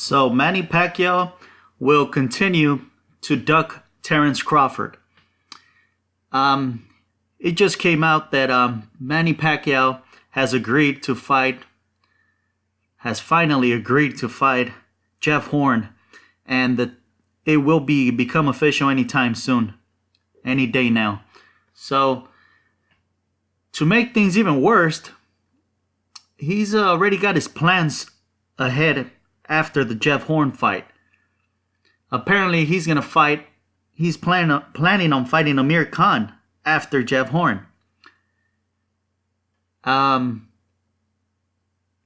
So Manny Pacquiao will continue to duck Terence Crawford. It just came out that Manny Pacquiao has finally agreed to fight Jeff Horn, and that it will become official anytime soon, any day now. So to make things even worse, he's already got his plans ahead after the Jeff Horn fight. Apparently, he's planning on fighting Amir Khan after Jeff Horn.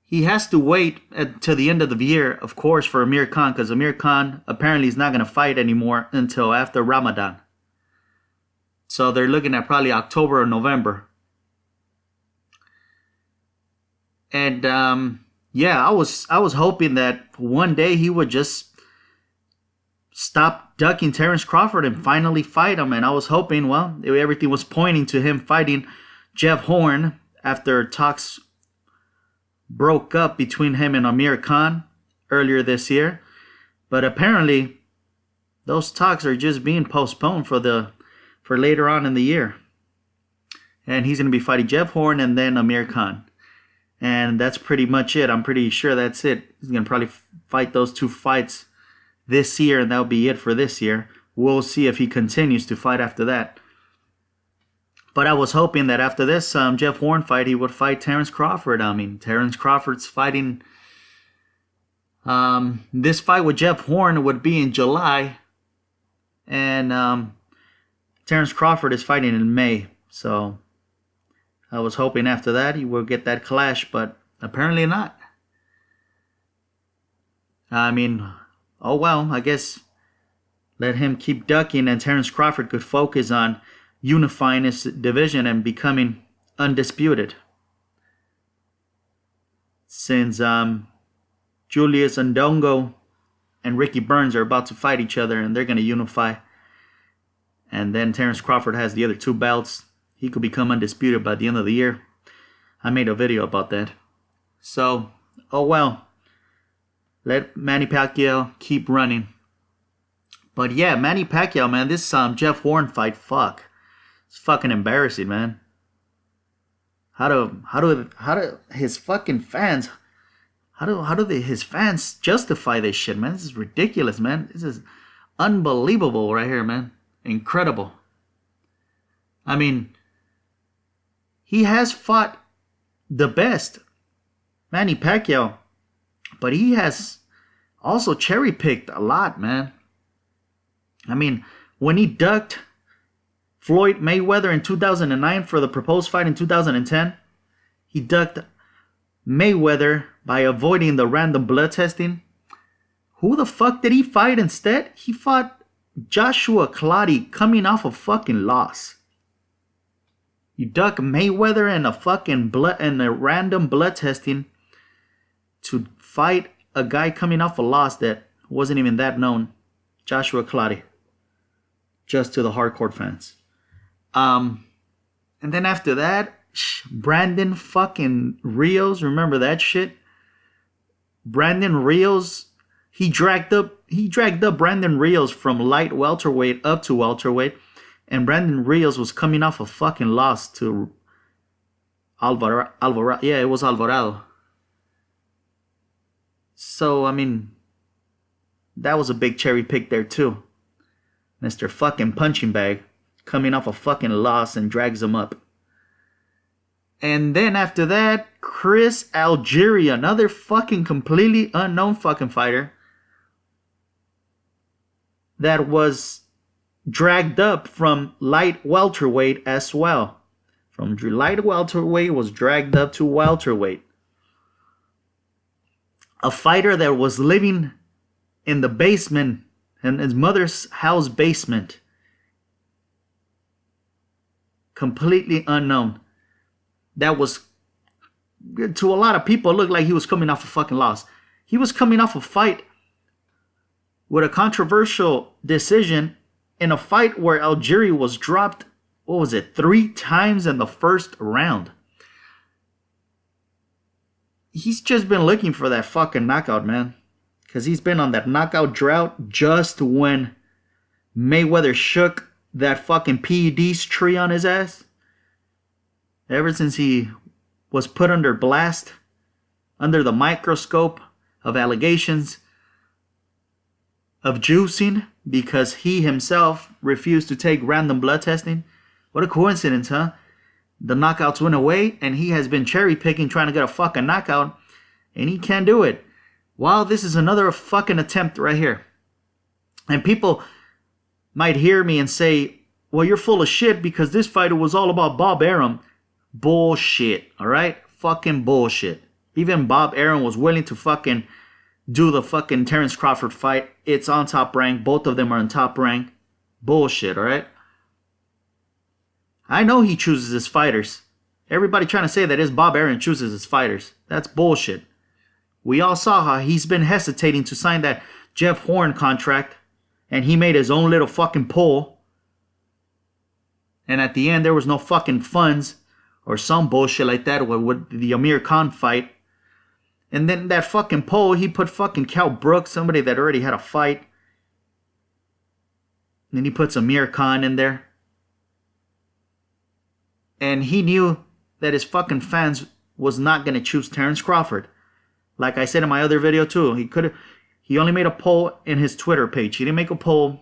He has to wait till the end of the year, of course, for Amir Khan, because Amir Khan apparently is not going to fight anymore until after Ramadan. So they're looking at probably October or November. And I was hoping that one day he would just stop ducking Terence Crawford and finally fight him. And I was hoping, everything was pointing to him fighting Jeff Horn after talks broke up between him and Amir Khan earlier this year. But apparently, those talks are just being postponed for later on in the year. And he's going to be fighting Jeff Horn and then Amir Khan. And that's pretty much it. I'm pretty sure that's it. He's going to probably fight those two fights this year, and that'll be it for this year. We'll see if he continues to fight after that. But I was hoping that after this Jeff Horn fight, he would fight Terence Crawford. I mean, Terence Crawford's fighting... this fight with Jeff Horn would be in July. And Terence Crawford is fighting in May. So I was hoping after that he will get that clash, but apparently not. I mean, oh well, I guess let him keep ducking and Terence Crawford could focus on unifying his division and becoming undisputed. Since Julius Ndongo and Ricky Burns are about to fight each other and they're going to unify. And then Terence Crawford has the other two belts. He could become undisputed by the end of the year. I made a video about that. So, oh well. Let Manny Pacquiao keep running. But yeah, Manny Pacquiao, man, this Jeff Horn fight, fuck. It's fucking embarrassing, man. How do his fucking fans, his fans justify this shit, man? This is ridiculous, man. This is unbelievable right here, man. Incredible. I mean, he has fought the best, Manny Pacquiao, but he has also cherry-picked a lot, man. I mean, when he ducked Floyd Mayweather in 2009 for the proposed fight in 2010, he ducked Mayweather by avoiding the random blood testing. Who the fuck did he fight instead? He fought Joshua Clottey coming off a fucking loss. You duck Mayweather in a fucking random blood testing to fight a guy coming off a loss that wasn't even that known, Joshua Clottey. Just to the hardcore fans. And then after that, Brandon fucking Rios, remember that shit? Brandon Rios, he dragged up Brandon Rios from light welterweight up to welterweight, and Brandon Rios was coming off a fucking loss to Alvarado. Yeah, it was Alvarado. So, I mean, that was a big cherry pick there too. Mr. fucking punching bag coming off a fucking loss and drags him up. And then after that, Chris Algieri, another fucking completely unknown fucking fighter that was dragged up from light welterweight as well. From light welterweight was dragged up to welterweight. A fighter that was living in the basement, in his mother's house basement. Completely unknown. That was, to a lot of people, it looked like he was coming off a fucking loss. He was coming off a fight with a controversial decision in a fight where Algieri was dropped, 3 times in the first round. He's just been looking for that fucking knockout, man. Because he's been on that knockout drought just when Mayweather shook that fucking PEDs tree on his ass. Ever since he was put under blast, under the microscope of allegations of juicing because he himself refused to take random blood testing. What a coincidence, huh? The knockouts went away and he has been cherry picking trying to get a fucking knockout and he can't do it. Wow, this is another fucking attempt right here. And people might hear me and say, well, you're full of shit because this fight was all about Bob Arum. Bullshit, alright? Fucking bullshit. Even Bob Arum was willing to fucking do the fucking Terence Crawford fight. It's on Top Rank. Both of them are on Top Rank. Bullshit, alright? I know he chooses his fighters. Everybody trying to say that is Bob Arum chooses his fighters. That's bullshit. We all saw how he's been hesitating to sign that Jeff Horn contract. And he made his own little fucking poll. And at the end, there was no fucking funds or some bullshit like that with the Amir Khan fight. And then that fucking poll, he put fucking Cal Brooks, somebody that already had a fight. And then he puts Amir Khan in there. And he knew that his fucking fans was not going to choose Terence Crawford. Like I said in my other video too, he only made a poll in his Twitter page. He didn't make a poll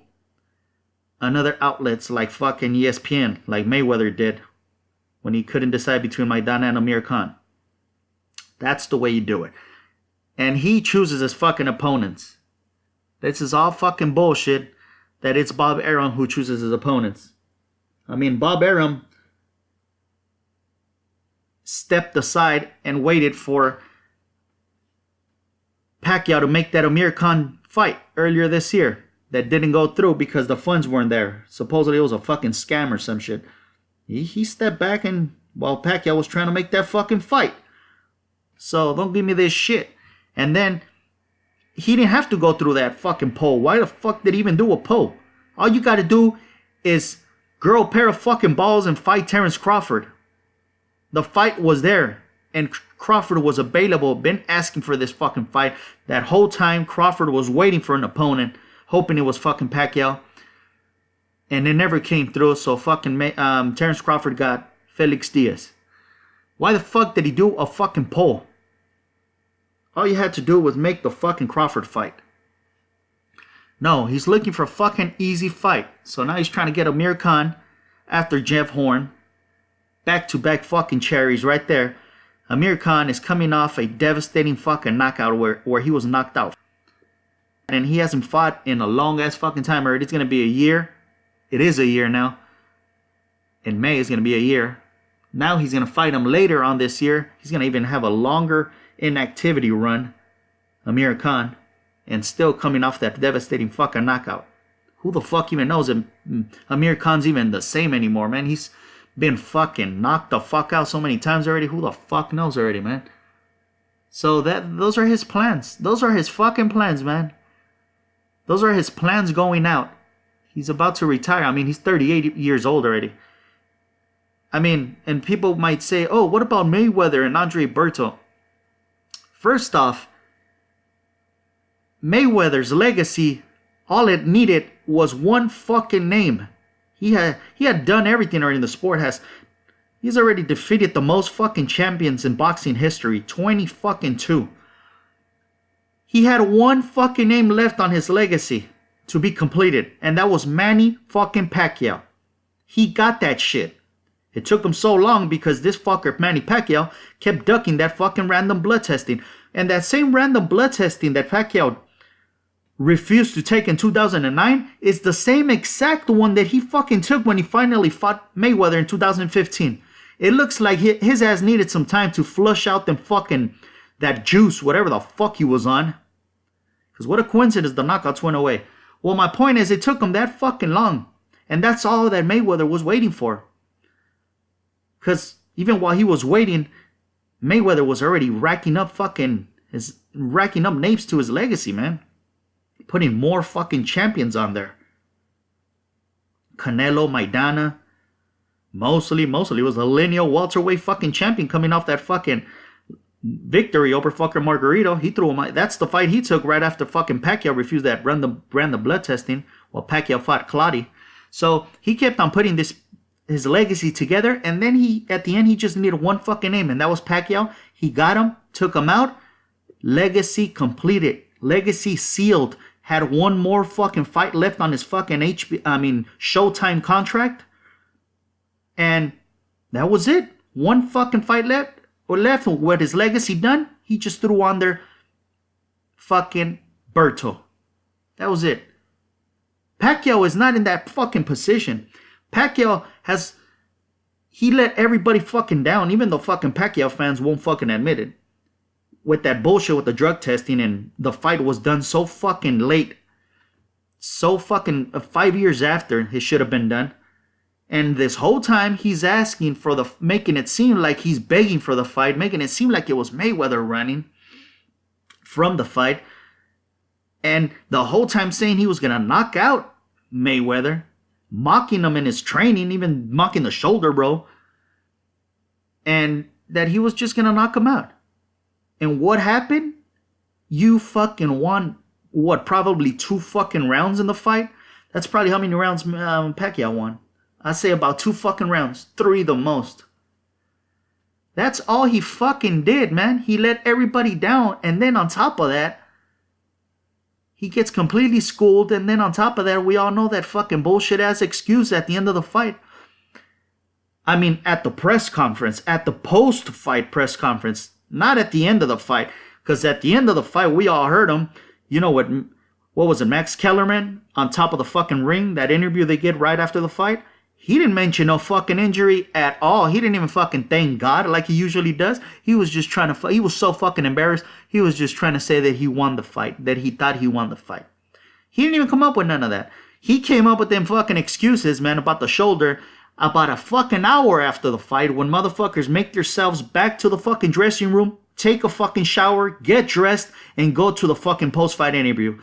on other outlets like fucking ESPN, like Mayweather did when he couldn't decide between Maidana and Amir Khan. That's the way you do it. And he chooses his fucking opponents. This is all fucking bullshit that it's Bob Arum who chooses his opponents. I mean, Bob Arum stepped aside and waited for Pacquiao to make that Amir Khan fight earlier this year. That didn't go through because the funds weren't there. Supposedly it was a fucking scam or some shit. He stepped back and while Pacquiao was trying to make that fucking fight. So don't give me this shit. And then he didn't have to go through that fucking poll. Why the fuck did he even do a poll? All you gotta do is grow a pair of fucking balls and fight Terence Crawford. The fight was there. And Crawford was available, been asking for this fucking fight. That whole time Crawford was waiting for an opponent, hoping it was fucking Pacquiao. And it never came through, so fucking Terence Crawford got Felix Diaz. Why the fuck did he do a fucking poll? All you had to do was make the fucking Crawford fight. No, he's looking for a fucking easy fight. So now he's trying to get Amir Khan after Jeff Horn. Back-to-back fucking cherries right there. Amir Khan is coming off a devastating fucking knockout where he was knocked out. And he hasn't fought in a long ass fucking time already. It's going to be a year. It is a year now. In May it's going to be a year. Now he's going to fight him later on this year. He's going to even have a longer inactivity run. Amir Khan. And still coming off that devastating fucking knockout. Who the fuck even knows if Amir Khan's even the same anymore, man? He's been fucking knocked the fuck out so many times already. Who the fuck knows already, man? So those are his plans. Those are his fucking plans, man. Those are his plans going out. He's about to retire. I mean, he's 38 years old already. I mean, and people might say, oh, what about Mayweather and Andre Berto? First off, Mayweather's legacy, all it needed was one fucking name. He had done everything already in the sport. He's already defeated the most fucking champions in boxing history. 20 fucking 2. He had one fucking name left on his legacy to be completed. And that was Manny fucking Pacquiao. He got that shit. It took him so long because this fucker Manny Pacquiao kept ducking that fucking random blood testing. And that same random blood testing that Pacquiao refused to take in 2009 is the same exact one that he fucking took when he finally fought Mayweather in 2015. It looks like his ass needed some time to flush out them fucking, that juice, whatever the fuck he was on. Because what a coincidence the knockouts went away. Well, my point is it took him that fucking long. And that's all that Mayweather was waiting for. Because even while he was waiting, Mayweather was already racking up names to his legacy, man. Putting more fucking champions on there. Canelo, Maidana, Mosley was a lineal welterweight fucking champion coming off that fucking victory over fucking Margarito. He threw him. That's the fight he took right after fucking Pacquiao refused that ran the blood testing while Pacquiao fought Clottey. So he kept on putting his legacy together, and then at the end he just needed one fucking name, and that was Pacquiao. He got him, took him out. Legacy completed. Legacy sealed. Had one more fucking fight left on his fucking Showtime contract. And that was it. One fucking fight left. With his legacy done, he just threw on there fucking Berto. That was it. Pacquiao is not in that fucking position. Pacquiao he let everybody fucking down, even though fucking Pacquiao fans won't fucking admit it. With that bullshit with the drug testing, and the fight was done so fucking late. So fucking 5 years after it should have been done. And this whole time he's asking for making it seem like he's begging for the fight, making it seem like it was Mayweather running from the fight. And the whole time saying he was going to knock out Mayweather, mocking him in his training, even mocking the shoulder, bro. And that he was just going to knock him out. And what happened? You fucking won, probably 2 fucking rounds in the fight? That's probably how many rounds Pacquiao won. I say about 2 fucking rounds. 3 the most. That's all he fucking did, man. He let everybody down. And then on top of that, he gets completely schooled. And then on top of that, we all know that fucking bullshit ass excuse at the end of the fight. I mean, at the press conference. At the post-fight press conference. Not at the end of the fight. Because at the end of the fight, we all heard him. You know what was it, Max Kellerman? On top of the fucking ring. That interview they get right after the fight. He didn't mention no fucking injury at all. He didn't even fucking thank God like he usually does. He was just trying to he was so fucking embarrassed. He was just trying to say that he won the fight. That he thought he won the fight. He didn't even come up with none of that. He came up with them fucking excuses, man, about the shoulder about a fucking hour after the fight when motherfuckers make themselves back to the fucking dressing room, take a fucking shower, get dressed, and go to the fucking post-fight interview.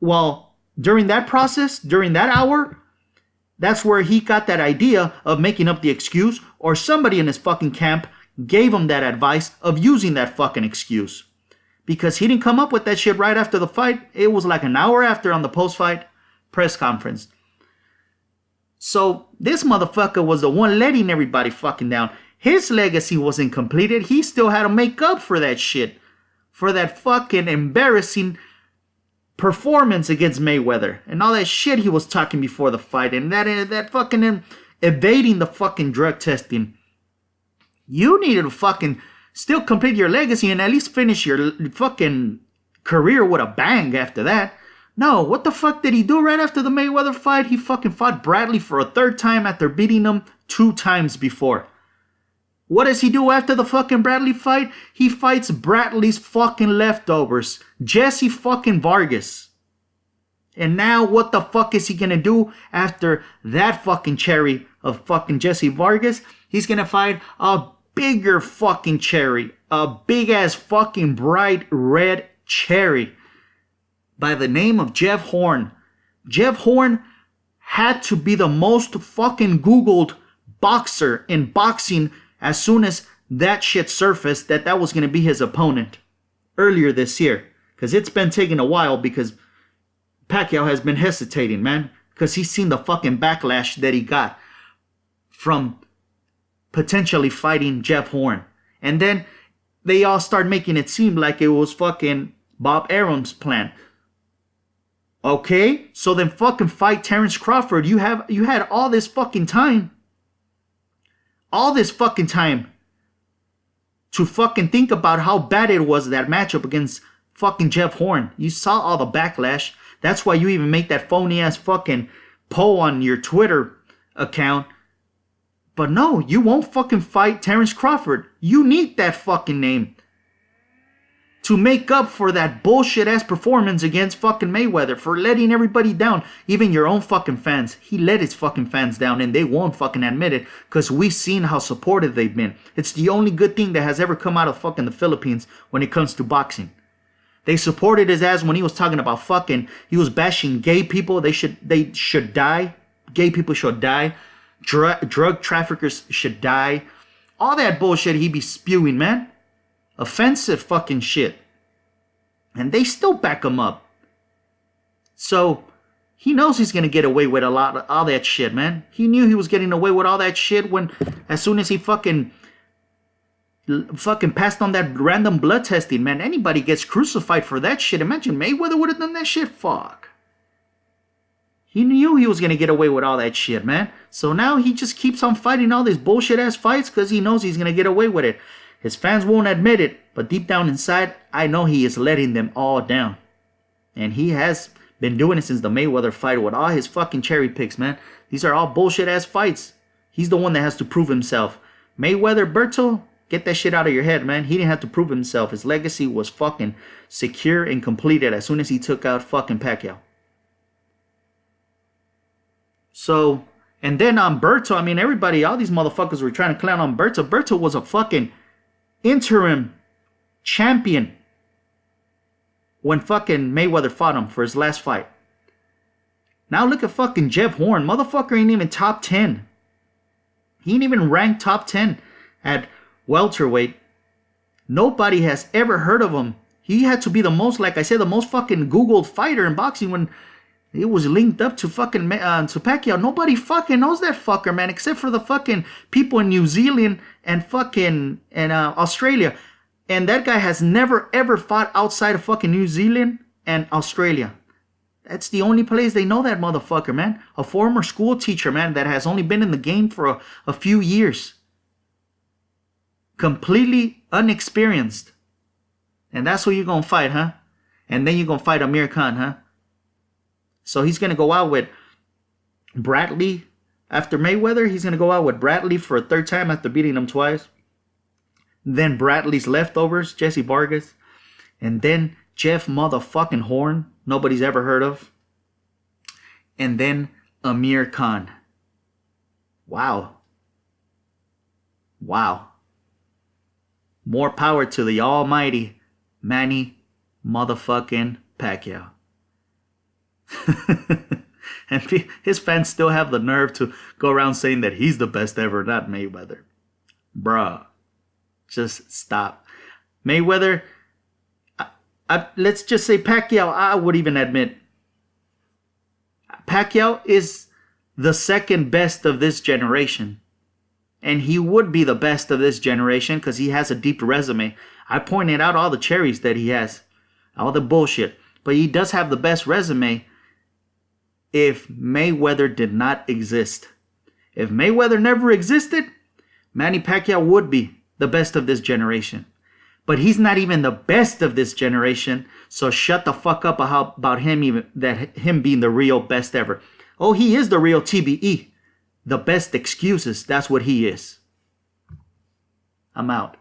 Well, during that process, during that hour, that's where he got that idea of making up the excuse, or somebody in his fucking camp gave him that advice of using that fucking excuse. Because he didn't come up with that shit right after the fight. It was like an hour after on the post-fight press conference. So this motherfucker was the one letting everybody fucking down. His legacy wasn't completed. He still had to make up for that shit. For that fucking embarrassing performance against Mayweather. And all that shit he was talking before the fight. And that fucking evading the fucking drug testing. You needed to fucking still complete your legacy and at least finish your fucking career with a bang after that. No, what the fuck did he do right after the Mayweather fight? He fucking fought Bradley for a 3rd time after beating him 2 times before. What does he do after the fucking Bradley fight? He fights Bradley's fucking leftovers, Jesse fucking Vargas. And now what the fuck is he gonna do after that fucking cherry of fucking Jesse Vargas? He's gonna fight a bigger fucking cherry, a big ass fucking bright red cherry by the name of Jeff Horn. Jeff Horn had to be the most fucking Googled boxer in boxing as soon as that shit surfaced that was going to be his opponent earlier this year. Because it's been taking a while because Pacquiao has been hesitating, man. Because he's seen the fucking backlash that he got from potentially fighting Jeff Horn. And then they all start making it seem like it was fucking Bob Arum's plan. Okay, so then fucking fight Terrence Crawford. You had all this fucking time. All this fucking time to fucking think about how bad it was, that matchup against fucking Jeff Horn. You saw all the backlash. That's why you even make that phony ass fucking poll on your Twitter account. But no, you won't fucking fight Terrence Crawford. You need that fucking name to make up for that bullshit ass performance against fucking Mayweather, for letting everybody down, even your own fucking fans. He let his fucking fans down and they won't fucking admit it because we've seen how supportive they've been. It's the only good thing that has ever come out of fucking the Philippines when it comes to boxing. They supported his ass when he was talking about fucking, he was bashing gay people. They should die. Gay people should die. Drug traffickers should die. All that bullshit he be spewing, man. offensive fucking shit. And they still back him up. So he knows he's gonna get away with a lot of all that shit, man. He knew he was getting away with all that shit when, as soon as he fucking passed on that random blood testing, man. Anybody gets crucified for that shit. Imagine Mayweather would have done that shit. Fuck. He knew he was gonna get away with all that shit, man. So now he just keeps on fighting all these bullshit ass fights because he knows he's gonna get away with it. His fans won't admit it, but deep down inside, I know he is letting them all down. And he has been doing it since the Mayweather fight with all his fucking cherry picks, man. These are all bullshit ass fights. He's the one that has to prove himself. Mayweather, Berto, get that shit out of your head, man. He didn't have to prove himself. His legacy was fucking secure and completed as soon as he took out fucking Pacquiao. So, and then on Berto, I mean, everybody, all these motherfuckers were trying to clown on Berto. Berto was a fucking interim champion when fucking Mayweather fought him for his last fight. Now look at fucking Jeff Horn. Motherfucker ain't even top 10. He ain't even ranked top 10 at welterweight. Nobody has ever heard of him. He had to be the most, like I said, the most fucking Googled fighter in boxing when it was linked up to fucking to Pacquiao. Nobody fucking knows that fucker, man, except for the fucking people in New Zealand and fucking Australia. And that guy has never ever fought outside of fucking New Zealand and Australia. That's the only place they know that motherfucker, man. A former school teacher, man, that has only been in the game for a few years. Completely unexperienced. And that's who you're gonna fight, huh? And then you're gonna fight Amir Khan, huh? So he's going to go out with Bradley. After Mayweather, he's going to go out with Bradley for a third time after beating him twice. Then Bradley's leftovers, Jesse Vargas. And then Jeff motherfucking Horn, nobody's ever heard of. And then Amir Khan. Wow. Wow. More power to the almighty Manny motherfucking Pacquiao. And his fans still have the nerve to go around saying that he's the best ever, not Mayweather. Bruh. Just stop. Mayweather, let's just say Pacquiao, I would even admit. Pacquiao is the second best of this generation. And he would be the best of this generation because he has a deep resume. I pointed out all the cherries that he has. All the bullshit. But he does have the best resume if Mayweather did not exist. If Mayweather never existed, Manny Pacquiao would be the best of this generation. But he's not even the best of this generation, so shut the fuck up about him being the real best ever. Oh, he is the real TBE. The best excuses, that's what he is. I'm out.